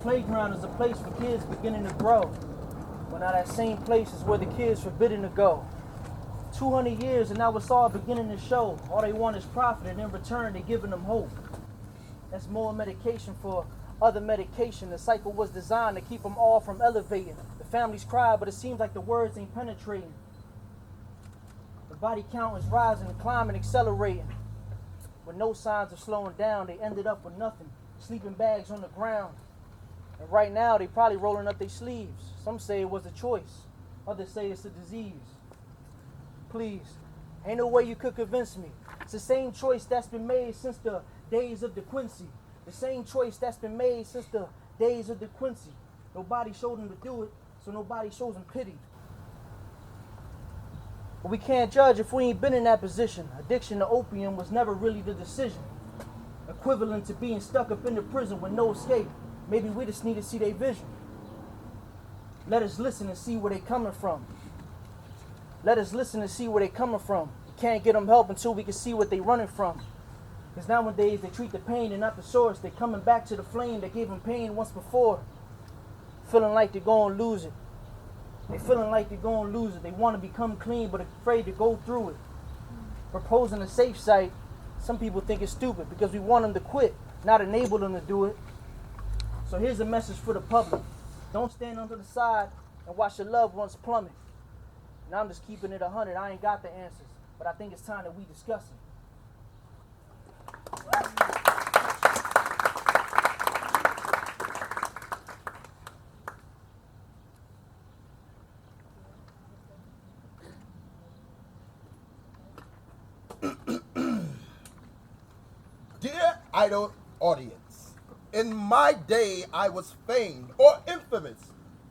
playground is a place for kids beginning to grow. But now that same place is where the kids forbidden to go. 200 years and now it's all beginning to show. All they want is profit, and in return they're giving them hope. That's more medication for other medication. The cycle was designed to keep them all from elevating. The families cry, but it seems like the words ain't penetrating. The body count is rising, climbing, accelerating. With no signs of slowing down, they ended up with nothing. Sleeping bags on the ground. And right now, they probably rolling up their sleeves. Some say it was a choice. Others say it's a disease. Please, ain't no way you could convince me. It's the same choice that's been made since the days of the Quincey. The same choice that's been made since the days of the Quincey. Nobody showed them to do it, so nobody shows them pity. But we can't judge if we ain't been in that position. Addiction to opium was never really the decision. Equivalent to being stuck up in the prison with no escape. Maybe we just need to see their vision. Let us listen and see where they coming from. Let us listen and see where they coming from. We can't get them help until we can see what they running from. Because nowadays they treat the pain and not the source. They coming back to the flame that gave them pain once before. Feeling like they're going to lose it. They feeling like they're going to lose it. They want to become clean but afraid to go through it. Proposing a safe site, some people think it's stupid because we want them to quit, not enable them to do it. So here's a message for the public. Don't stand under the side and watch your loved ones plummet. And I'm just keeping it 100. I ain't got the answers, but I think it's time that we discuss it. Dear idle audience, in my day I was famed or infamous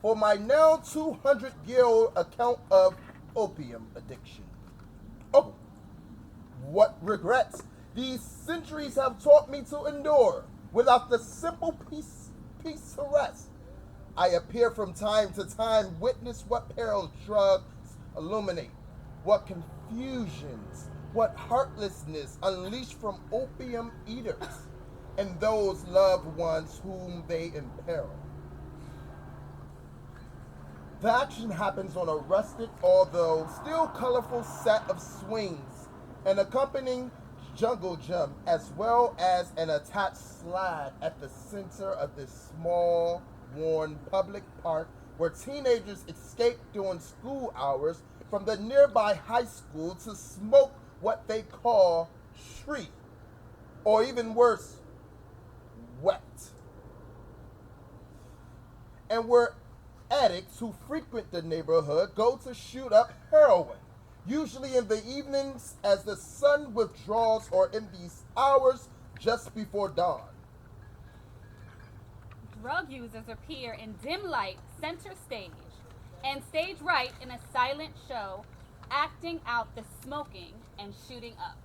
for my now 200-year-old account of opium addiction. Oh, what regrets these centuries have taught me to endure without the simple peace to rest. I appear from time to time, witness what perils drugs illuminate, what confusions, what heartlessness unleashed from opium eaters and those loved ones whom they imperil. The action happens on a rustic, although still colorful set of swings, an accompanying jungle gym, as well as an attached slide at the center of this small, worn public park where teenagers escape during school hours from the nearby high school to smoke what they call street, or even worse, wet. And where addicts who frequent the neighborhood go to shoot up heroin, usually in the evenings as the sun withdraws or in these hours just before dawn. Drug users appear in dim light center stage and stage right in a silent show, acting out the smoking and shooting up.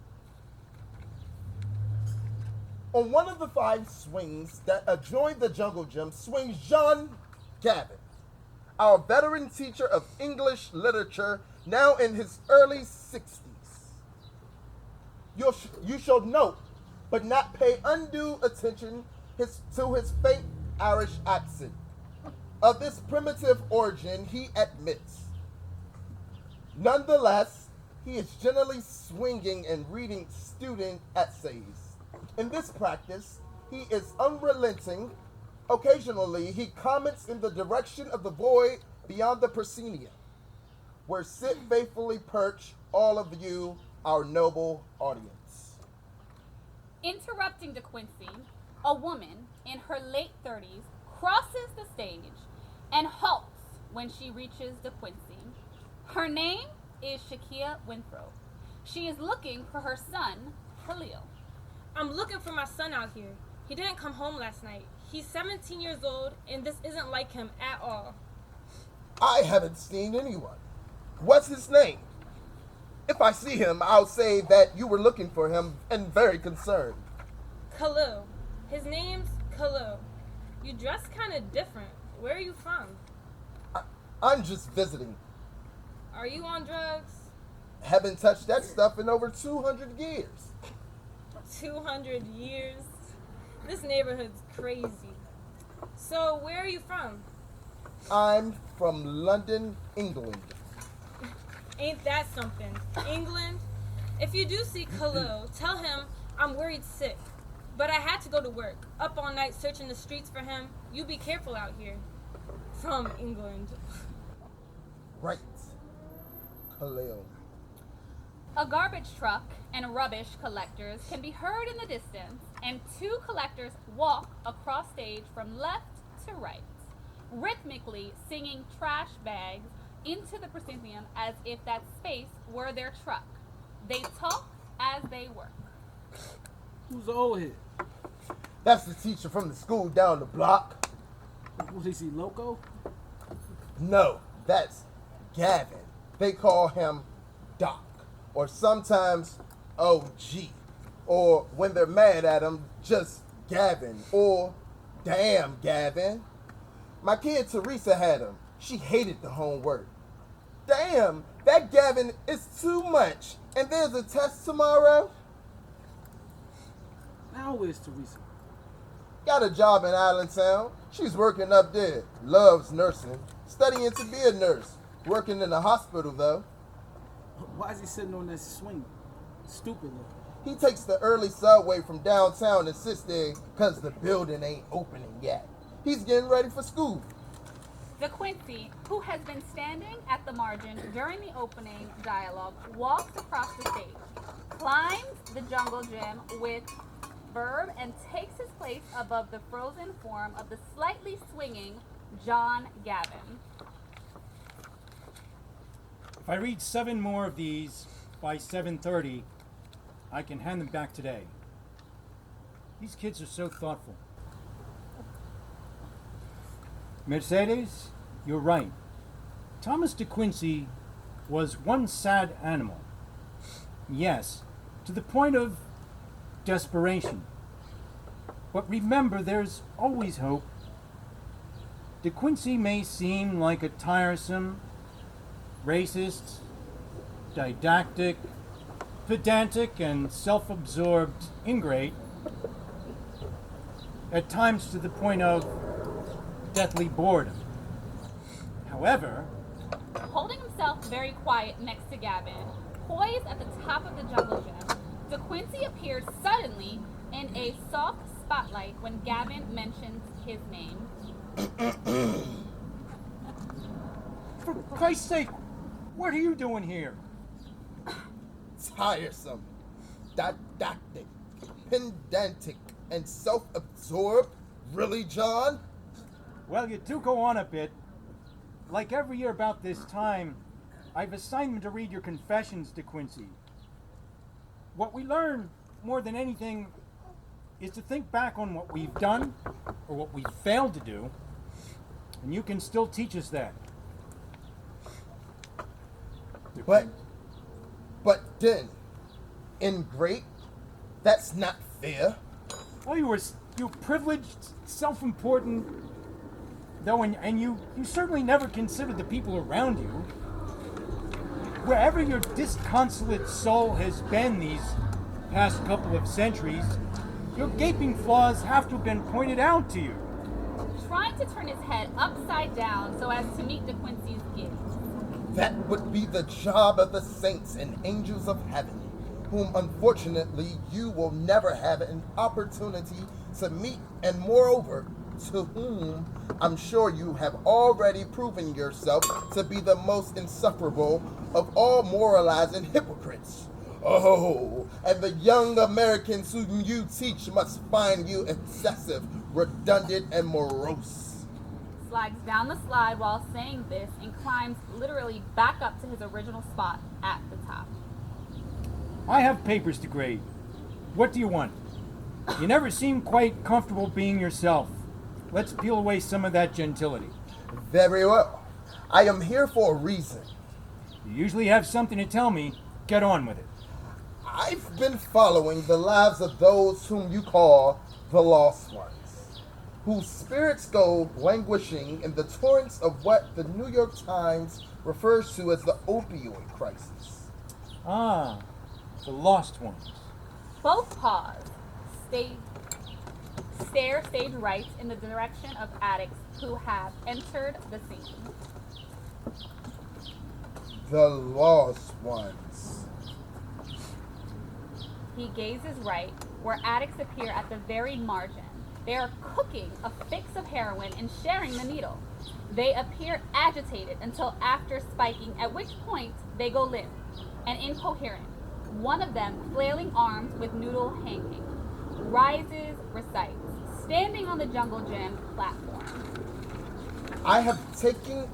On one of the 5 swings that adjoin the jungle gym swings John Gavan, our veteran teacher of English literature, now in his early 60s. You shall note, but not pay undue attention to his faint Irish accent. Of this primitive origin, he admits. Nonetheless, he is generally swinging and reading student essays. In this practice, he is unrelenting. Occasionally, he comments in the direction of the void beyond the proscenium, where sit faithfully perch all of you, our noble audience. Interrupting De Quincey, a woman in her late 30s crosses the stage and halts when she reaches De Quincey. Her name is Shakia Winthrop. She is looking for her son, Kahlil. I'm looking for my son out here. He didn't come home last night. He's 17 years old, and this isn't like him at all. I haven't seen anyone. What's his name? If I see him, I'll say that you were looking for him and very concerned. Kahlil. His name's Kahlil. You dress kind of different. Where are you from? I'm just visiting. Are you on drugs? Haven't touched that stuff in over 200 years. 200 years? This neighborhood's crazy. So, where are you from? I'm from London, England. Ain't that something? England? If you do see Kahlil, tell him I'm worried sick. But I had to go to work, up all night searching the streets for him. You be careful out here. From England. Right. Kahlil. A garbage truck and rubbish collectors can be heard in the distance, and two collectors walk across stage from left to right, rhythmically singing trash bags into the proscenium as if that space were their truck. They talk as they work. Who's the old head? That's the teacher from the school down the block. Was he loco? No, that's Gavan. They call him Doc, or sometimes OG, or when they're mad at him, just Gavin, or damn Gavin. My kid Teresa had him. She hated the homework. Damn, that Gavin is too much. And there's a test tomorrow. Now where's Teresa? Got a job in Allentown. She's working up there. Loves nursing. Studying to be a nurse. Working in a hospital though. Why is he sitting on that swing? Stupid looking. He takes the early subway from downtown and sits there because the building ain't opening yet. He's getting ready for school. The Quincey, who has been standing at the margin during the opening dialogue, walks across the stage, climbs the jungle gym with verb, and takes his place above the frozen form of the slightly swinging John Gavan. If I read 7 more of these by 7:30, I can hand them back today. These kids are so thoughtful. Mercedes, you're right. Thomas de Quincey was one sad animal. Yes, to the point of desperation. But remember, there's always hope. De Quincey may seem like a tiresome, racist, didactic, pedantic, and self-absorbed ingrate, at times to the point of deathly boredom. However, Holding himself very quiet next to Gavin, poised at the top of the jungle gym, De Quincey appeared suddenly in a soft spotlight when Gavin mentions his name. for Christ's sake, what are you doing here? Tiresome, didactic, pedantic, and self-absorbed? Really, John? Well, you do go on a bit. Like every year about this time, I've assigned them to read your confessions, De Quincey. What we learn, more than anything, is to think back on what we've done, or what we've failed to do, and you can still teach us that. But then, ingrate? That's not fair. Well, you're privileged, self-important, though, and you certainly never considered the people around you. Wherever your disconsolate soul has been these past couple of centuries, your gaping flaws have to have been pointed out to you. Trying to turn his head upside down so as to meet De Quincey's gaze. That would be the job of the saints and angels of heaven, whom unfortunately you will never have an opportunity to meet, and moreover, to whom I'm sure you have already proven yourself to be the most insufferable of all moralizing hypocrites. Oh, and the young Americans whom you teach must find you excessive, redundant, and morose. Slides down the slide while saying this and climbs literally back up to his original spot at the top. I have papers to grade. What do you want? You never seem quite comfortable being yourself. Let's peel away some of that gentility. Very well. I am here for a reason. You usually have something to tell me. Get on with it. I've been following the lives of those whom you call the lost ones, whose spirits go languishing in the torrents of what the New York Times refers to as the opioid crisis. Ah, the lost ones. Both pause, stare stage right in the direction of addicts who have entered the scene. The lost ones. He gazes right, where addicts appear at the very margin. They are cooking a fix of heroin and sharing the needle. They appear agitated until after spiking, at which point they go limp and incoherent. One of them, flailing arms with noodle hanging, rises, recites, standing on the jungle gym platform. I have taken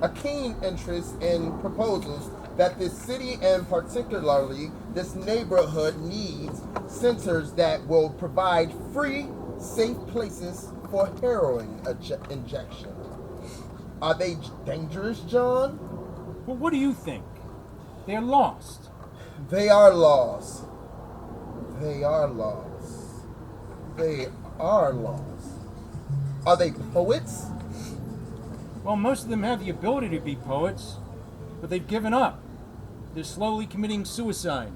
a keen interest in proposals that this city and particularly this neighborhood needs centers that will provide free, safe places for heroin injection. Are they dangerous, John? Well, what do you think? They're lost. They are lost. They are lost. They are lost. Are they poets? Well, most of them have the ability to be poets, but they've given up. They're slowly committing suicide.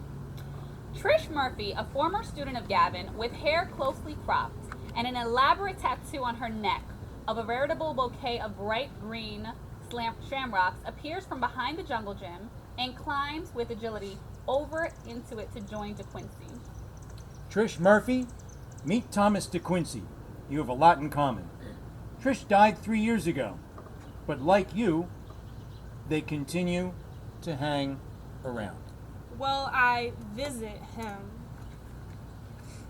Trish Murphy, a former student of Gavan, with hair closely cropped and an elaborate tattoo on her neck of a veritable bouquet of bright green shamrocks, appears from behind the jungle gym and climbs with agility over into it to join DeQuincy. Trish Murphy, meet Thomas DeQuincy. You have a lot in common. Trish died 3 years ago, but like you, they continue to hang around. Well, I visit him.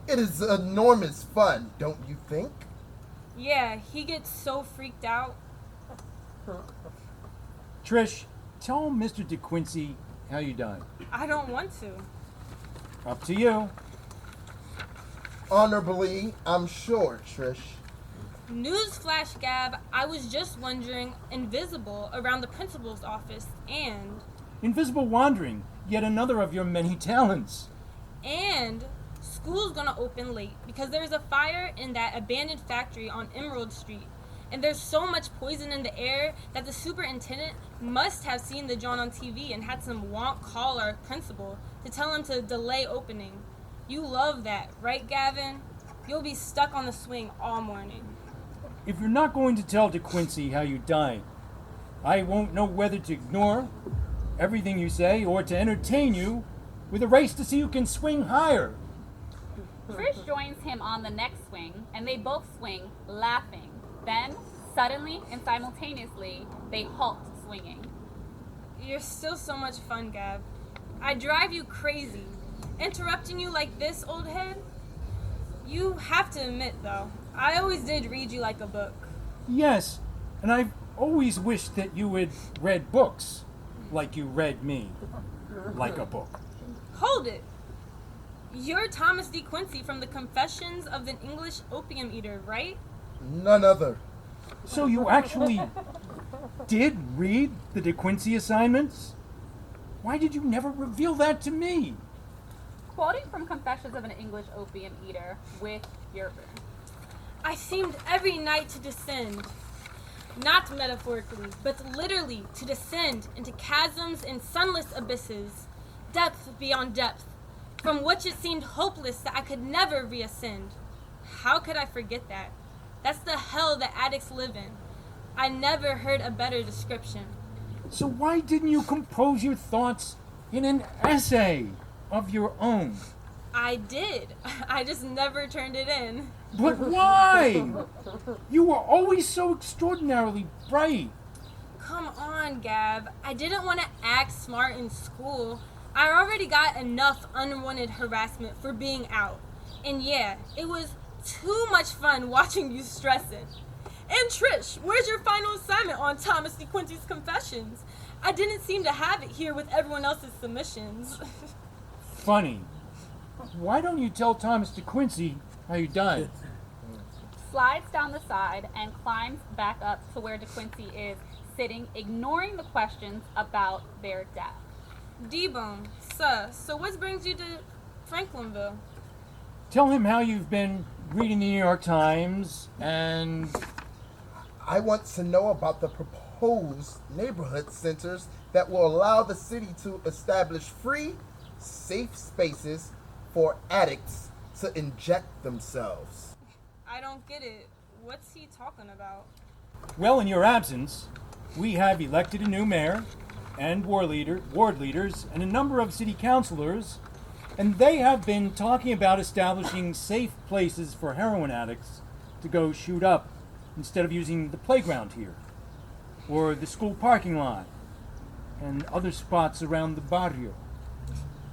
It is enormous fun, don't you think? Yeah, he gets so freaked out. Trish, tell Mr. DeQuincy how you died. I don't want to. Up to you. Honorably, I'm sure, Trish. Newsflash, Gab, I was just wondering, invisible around the principal's office, and Invisible wandering, yet another of your many talents. school's gonna open late because there's a fire in that abandoned factory on Emerald Street. And there's so much poison in the air that the superintendent must have seen the John on TV and had some wonk call our principal to tell him to delay opening. You love that, right, Gavan? You'll be stuck on the swing all morning. If you're not going to tell DeQuincy how you died, I won't know whether to ignore everything you say or to entertain you with a race to see who can swing higher. Trish joins him on the next swing, and they both swing, laughing. Then, suddenly and simultaneously, they halt swinging. You're still so much fun, Gab. I drive you crazy. Interrupting you like this, old head? You have to admit, though, I always did read you like a book. Yes, and I've always wished that you had read books like you read me, like a book. Hold it! You're Thomas D. Quincey from the Confessions of an English Opium Eater, right? None other. So you actually did read the DeQuincy assignments? Why did you never reveal that to me? Quoting from Confessions of an English Opium Eater with Yerber. I seemed every night to descend, not metaphorically, but literally to descend into chasms and sunless abysses, depth beyond depth, from which it seemed hopeless that I could never reascend. How could I forget that? That's the hell that addicts live in. I never heard a better description. So why didn't you compose your thoughts in an essay of your own? I did. I just never turned it in. But why? You were always so extraordinarily bright. Come on, Gab. I didn't want to act smart in school. I already got enough unwanted harassment for being out. And yeah, it was too much fun watching you stress it. And Trish, where's your final assignment on Thomas D. Quincey's Confessions? I didn't seem to have it here with everyone else's submissions. Funny. Why don't you tell Thomas DeQuincy how you died? Slides down the side and climbs back up to where DeQuincy is sitting, ignoring the questions about their death. D-Bone, so what brings you to Franklinville? Tell him how you've been reading the New York Times and... I want to know about the proposed neighborhood centers that will allow the city to establish free, safe spaces for addicts to inject themselves. I don't get it. What's he talking about? Well, in your absence, we have elected a new mayor and ward leaders, and a number of city councilors, and they have been talking about establishing safe places for heroin addicts to go shoot up instead of using the playground here, or the school parking lot, and other spots around the barrio.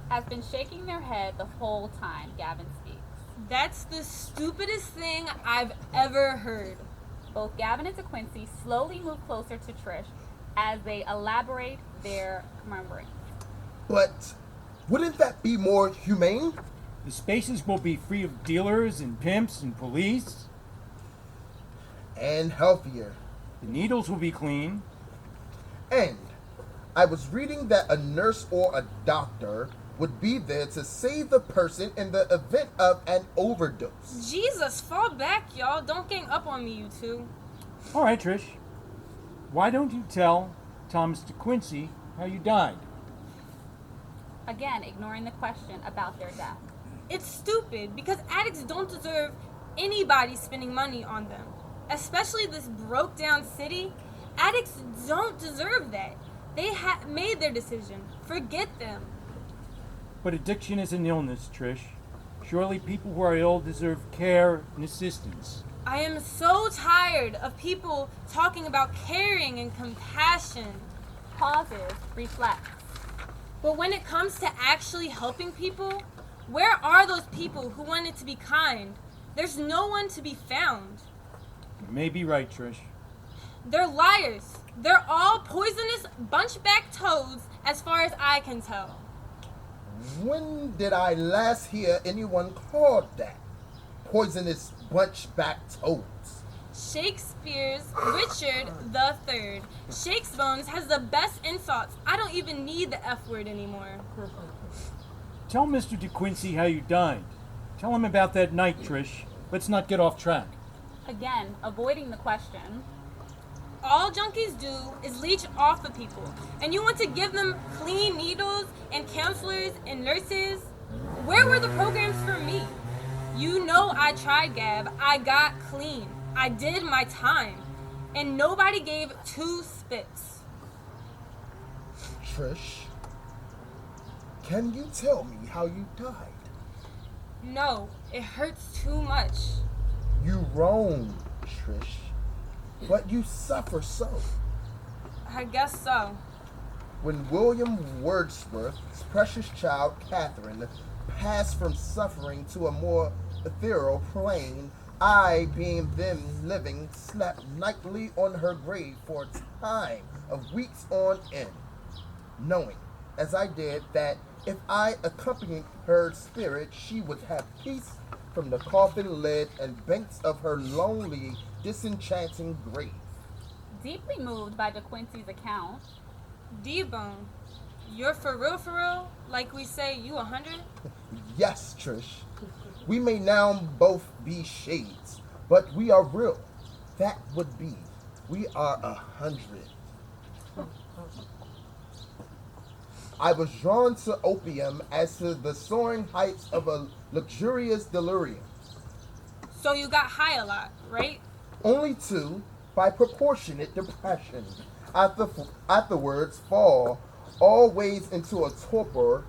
Has been shaking their head the whole time Gavan speaks. That's the stupidest thing I've ever heard. Both Gavan and Quincey slowly move closer to Trish as they elaborate their murmuring. But wouldn't that be more humane? The spaces will be free of dealers and pimps and police. And healthier. The needles will be clean. And I was reading that a nurse or a doctor would be there to save the person in the event of an overdose. Jesus, fall back, y'all. Don't gang up on me, you two. All right, Trish. Why don't you tell Thomas Quincey how you died? Again, ignoring the question about their death. It's stupid because addicts don't deserve anybody spending money on them. Especially this broke down city. Addicts don't deserve that. They made their decision. Forget them. But addiction is an illness, Trish. Surely people who are ill deserve care and assistance. I am so tired of people talking about caring and compassion. Pauses, reflects. But when it comes to actually helping people, where are those people who wanted to be kind? There's no one to be found. You may be right, Trish. They're liars. They're all poisonous bunchback toads as far as I can tell. When did I last hear anyone called that? Poisonous bunchback toads. Shakespeare's Richard the Third. Shakesbones has the best insults. I don't even need the F word anymore. Tell Mr. Quincey how you died. Tell him about that night, Trish. Let's not get off track. Again, avoiding the question. All junkies do is leech off of people. And you want to give them clean needles and counselors and nurses? Where were the programs for me? You know I tried, Gab. I got clean. I did my time. And nobody gave two spits. Trish, can you tell me how you died? No, it hurts too much. You roam, Trish, but you suffer so. I guess so. When William Wordsworth's precious child, Catherine, passed from suffering to a more ethereal plane, I, being then living, slept nightly on her grave for a time of weeks on end, knowing, as I did, that if I accompanied her spirit, she would have peace from the coffin lid and banks of her lonely, disenchanting grave. Deeply moved by Quincey's account. D-Bone, you're for real? Like we say, you 100? Yes, Trish. We may now both be shades, but we are real. That would be. We are 100. I was drawn to opium as to the soaring heights of a luxurious delirium. So you got high a lot, right? Only to, by proportionate depression, afterwards fall always into a torpor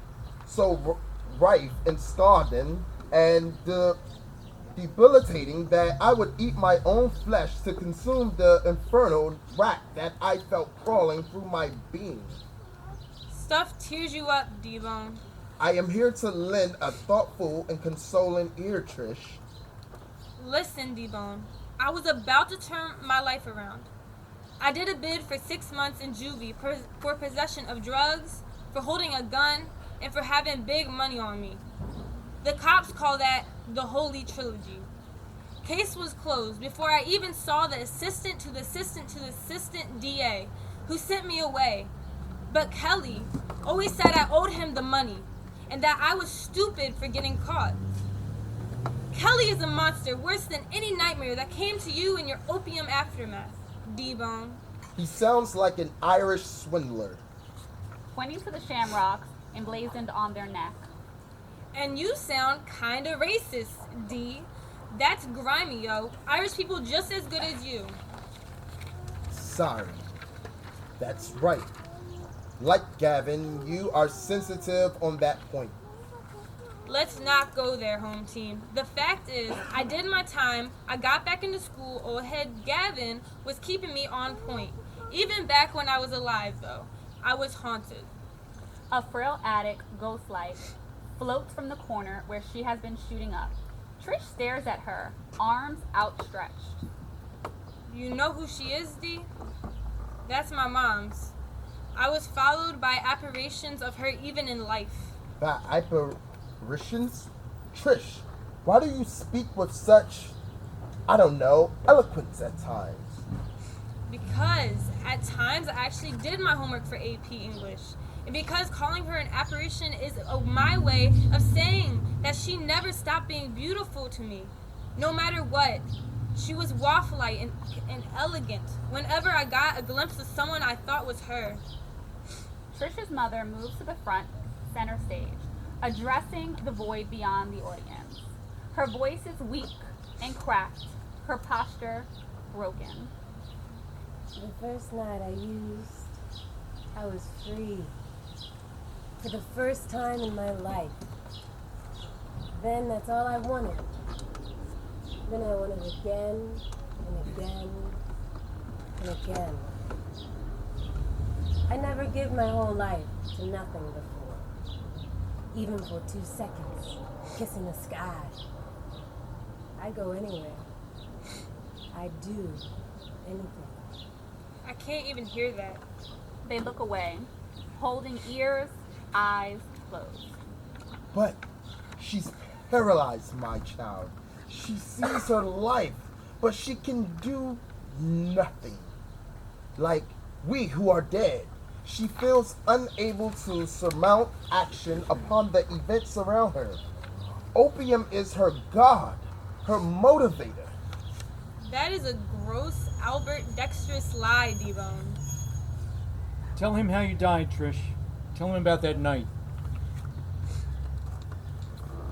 so rife and scarden and debilitating that I would eat my own flesh to consume the infernal rat that I felt crawling through my being. Stuff tears you up, D-Bone. I am here to lend a thoughtful and consoling ear, Trish. Listen, D-Bone, I was about to turn my life around. I did a bid for 6 months in juvie for possession of drugs, for holding a gun, and for having big money on me. The cops call that the Holy Trilogy. Case was closed before I even saw the assistant to the assistant to the assistant DA, who sent me away. But Kelly always said I owed him the money, and that I was stupid for getting caught. Kelly is a monster worse than any nightmare that came to you in your opium aftermath, D-Bone. He sounds like an Irish swindler. Pointing to the shamrocks emblazoned on their neck. And you sound kinda racist, D. That's grimy, yo. Irish people just as good as you. Sorry. That's right. Like Gavan, you are sensitive on that point. Let's not go there, home team. The fact is, I did my time, I got back into school, old head Gavan was keeping me on point. Even back when I was alive, though, I was haunted. A frail attic ghost light floats from the corner where she has been shooting up. Trish stares at her, arms outstretched. You know who she is, D? That's my mom's. I was followed by apparitions of her even in life. By apparitions? Trish, why do you speak with such, I don't know, eloquence at times? Because at times I actually did my homework for AP English. And because calling her an apparition is my way of saying that she never stopped being beautiful to me. No matter what. She was waffle-like and elegant whenever I got a glimpse of someone I thought was her. Trish's mother moves to the front, center stage, addressing the void beyond the audience. Her voice is weak and cracked, her posture broken. The first night I used, I was free. For the first time in my life. Then that's all I wanted. Then I wanted again and again and again. I never give my whole life to nothing before. Even for 2 seconds, kissing the sky. I go anywhere. I do anything. I can't even hear that. They look away, holding ears, eyes closed. But she's paralyzed, my child. She sees her life, but she can do nothing. Like we who are dead, she feels unable to surmount action upon the events around her. Opium is her god, her motivator. That is a gross, Albert dexterous lie, D-Bone. Tell him how you died, Trish. Tell him about that night.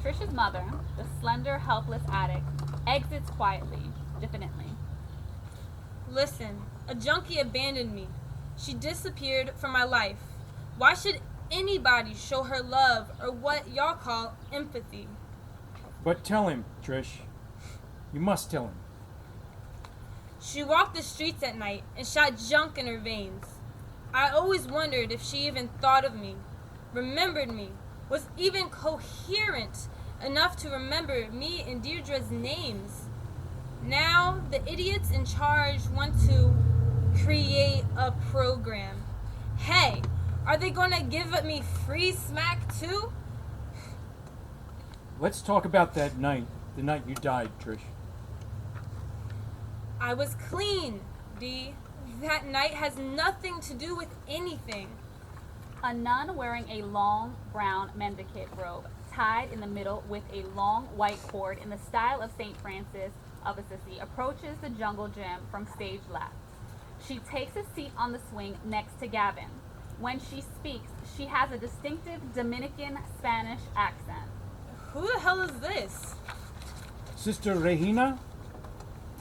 Trish's mother, the slender, helpless addict, exits quietly, diffidently. Listen, a junkie abandoned me. She disappeared from my life. Why should anybody show her love or what y'all call empathy? But tell him, Trish. You must tell him. She walked the streets at night and shot junk in her veins. I always wondered if she even thought of me, remembered me, was even coherent enough to remember me and Deirdre's names. Now, the idiots in charge want to create a program. Hey, are they gonna give me free smack too? Let's talk about that night, the night you died, Trish. I was clean, D. That night has nothing to do with anything. A nun wearing a long brown mendicant robe, tied in the middle with a long white cord in the style of St. Francis of Assisi, approaches the jungle gym from stage left. She takes a seat on the swing next to Gavan. When she speaks, she has a distinctive Dominican Spanish accent. Who the hell is this? Sister Regina,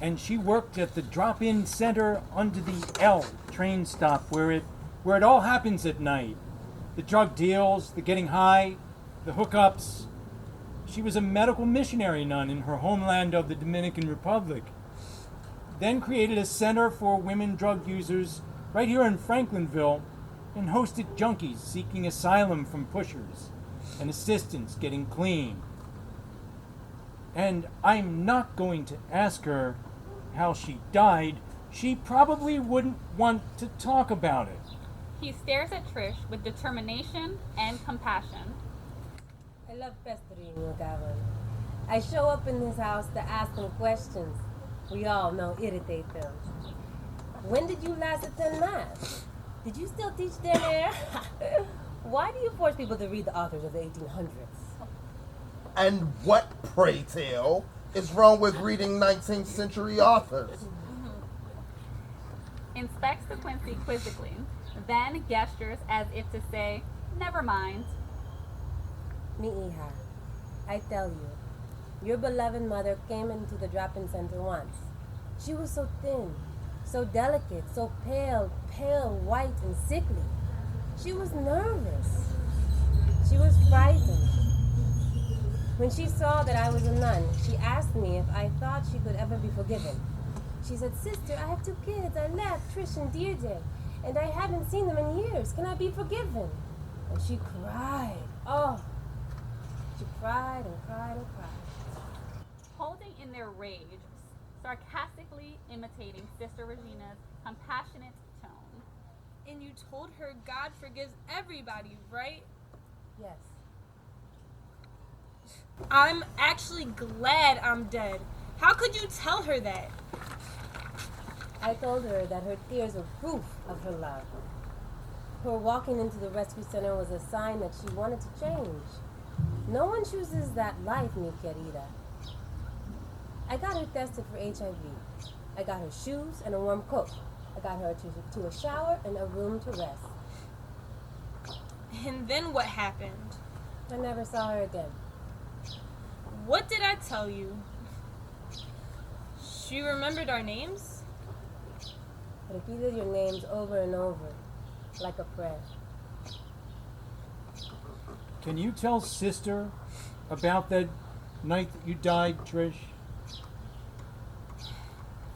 and she worked at the drop-in center under the L train stop where it all happens at night. The drug deals, the getting high, the hookups. She was a medical missionary nun in her homeland of the Dominican Republic. Then created a center for women drug users right here in Franklinville and hosted junkies seeking asylum from pushers and assistance getting clean. And I'm not going to ask her how she died. She probably wouldn't want to talk about it. He stares at Trish with determination and compassion. I love pestering you, Gavan. I show up in this house to ask them questions. We all know irritate them. When did you last attend mass? Did you still teach their hair? Why do you force people to read the authors of the 1800s? And what, pray tell, is wrong with reading 19th century authors? Inspects the Quincey quizzically, then gestures as if to say, never mind. Mi'iha. I tell you, your beloved mother came into the drop-in center once. She was so thin, so delicate, so pale, white, and sickly. She was nervous. She was frightened. When she saw that I was a nun, she asked me if I thought she could ever be forgiven. She said, "Sister, I have 2 kids. I left, Trish and Ridez, and I haven't seen them in years. Can I be forgiven?" And she cried. Oh, she cried and cried and cried. Holding in their rage, sarcastically imitating Sister Regina's compassionate tone. And you told her God forgives everybody, right? Yes. I'm actually glad I'm dead. How could you tell her that? I told her that her tears were proof of her love. Her walking into the rescue center was a sign that she wanted to change. No one chooses that life, mi querida. I got her tested for HIV. I got her shoes and a warm coat. I got her to a shower and a room to rest. And then what happened? I never saw her again. What did I tell you? She remembered our names? Repeated your names over and over, like a prayer. Can you tell Sister about that night that you died, Trish?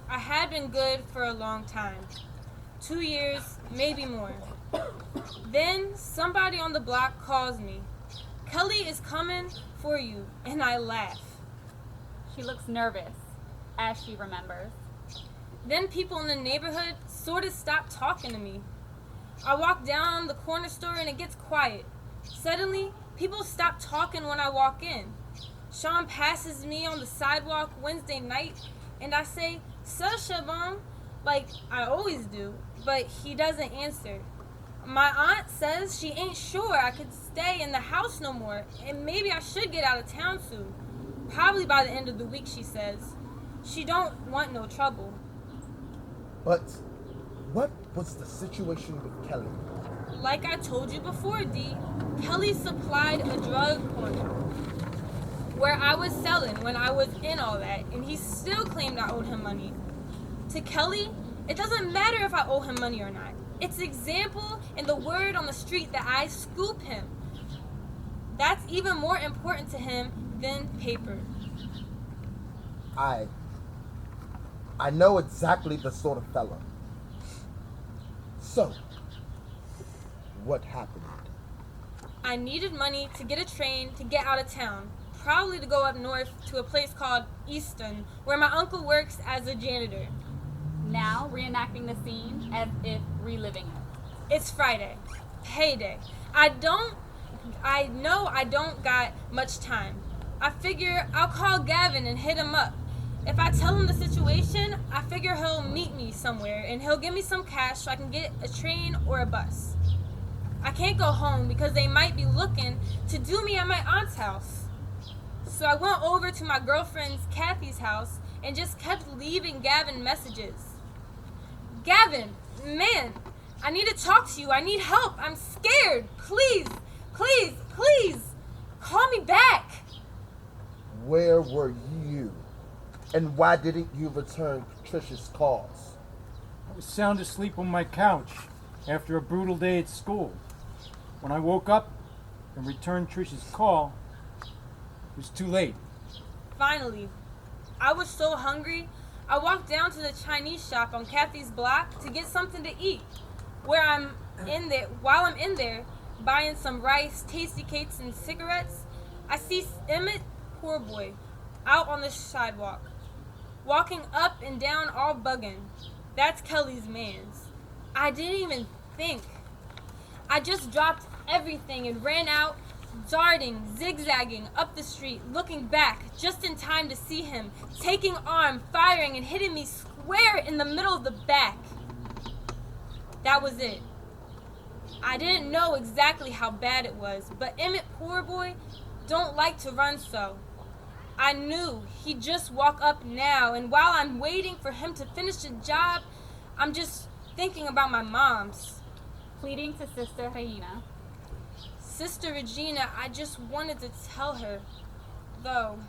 I had been good for a long time. 2 years, maybe more. Then somebody on the block calls me. "Kelly is coming for you," and I laugh. She looks nervous as she remembers. Then people in the neighborhood sort of stop talking to me. I walk down the corner store and it gets quiet. Suddenly, people stop talking when I walk in. Sean passes me on the sidewalk Wednesday night and I say, "Ça, Shabam," like I always do, but he doesn't answer. My aunt says she ain't sure I could stay in the house no more and maybe I should get out of town soon. Probably by the end of the week, she says. She don't want no trouble. But what was the situation with Kelly? Like I told you before, D, Kelly supplied a drug corner where I was selling when I was in all that, and he still claimed I owed him money. To Kelly, it doesn't matter if I owe him money or not. It's example and the word on the street that I scoop him. That's even more important to him than paper. I know exactly the sort of fella. So, what happened? I needed money to get a train to get out of town, probably to go up north to a place called Easton, where my uncle works as a janitor. Now reenacting the scene as if reliving it. It's Friday, payday. I know I don't got much time. I figure I'll call Gavan and hit him up. If I tell him the situation, I figure he'll meet me somewhere and he'll give me some cash so I can get a train or a bus. I can't go home because they might be looking to do me at my aunt's house. So I went over to my girlfriend's Kathy's house and just kept leaving Gavan messages. "Gavan, man, I need to talk to you. I need help. I'm scared. Please, please, please, call me back." Where were you? And why didn't you return Trish's calls? I was sound asleep on my couch after a brutal day at school. When I woke up and returned Trish's call, it was too late. Finally, I was so hungry, I walked down to the Chinese shop on Kathy's block to get something to eat. While I'm in there, buying some rice, tasty cakes, and cigarettes, I see Emmett, poor boy, out on the sidewalk, walking up and down all bugging. That's Kelly's mans. I didn't even think. I just dropped everything and ran out, darting, zigzagging up the street, looking back just in time to see him, taking arm, firing, and hitting me square in the middle of the back. That was it. I didn't know exactly how bad it was, but Emmett, poor boy, don't like to run so. I knew he'd just walk up now, and while I'm waiting for him to finish the job, I'm just thinking about my mom's. Pleading to Sister Regina. Sister Regina, I just wanted to tell her, though.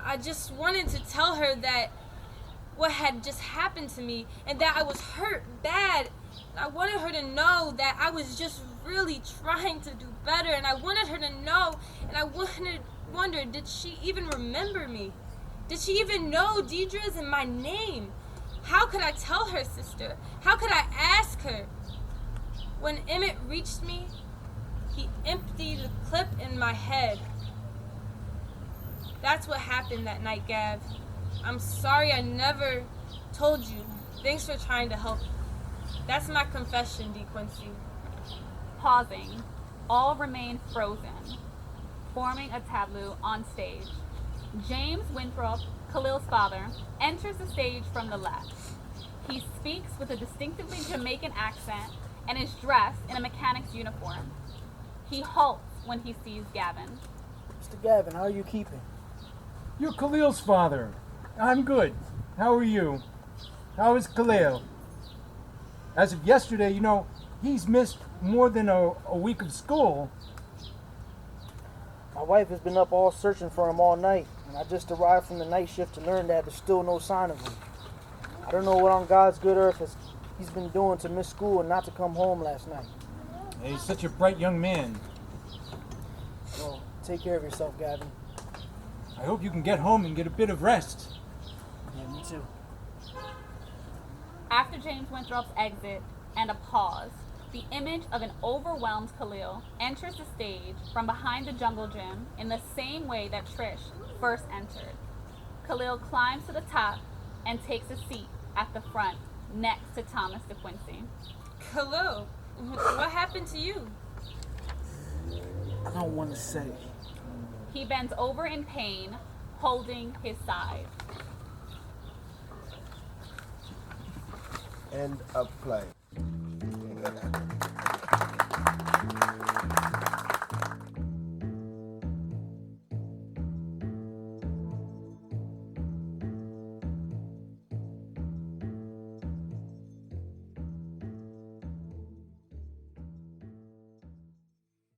I just wanted to tell her that what had just happened to me and that I was hurt bad. I wanted her to know that I was just really trying to do better, and I wanted her to know, and I wondered, did she even remember me? Did she even know Deidre's and my name? How could I tell her, sister? How could I ask her? When Emmett reached me, he emptied the clip in my head. That's what happened that night, Gav. I'm sorry I never told you. Thanks for trying to help. That's my confession, Quincey. Pausing, all remain frozen, forming a tableau on stage. James Winthrop, Kahlil's father, enters the stage from the left. He speaks with a distinctively Jamaican accent and is dressed in a mechanic's uniform. He halts when he sees Gavan. Mr. Gavan, how are you keeping? You're Kahlil's father. I'm good. How are you? How is Kahlil? As of yesterday, you know, he's missed more than a week of school. My wife has been up all searching for him all night, and I just arrived from the night shift to learn that there's still no sign of him. I don't know what on God's good earth he's been doing to miss school and not to come home last night. He's such a bright young man. Well, take care of yourself, Gavan. I hope you can get home and get a bit of rest. Yeah, me too. After James Winthrop's exit and a pause, the image of an overwhelmed Kahlil enters the stage from behind the jungle gym in the same way that Trish first entered. Kahlil climbs to the top and takes a seat at the front next to Thomas DeQuincy. Kahlil, what happened to you? I don't want to say. He bends over in pain, holding his side. End of play.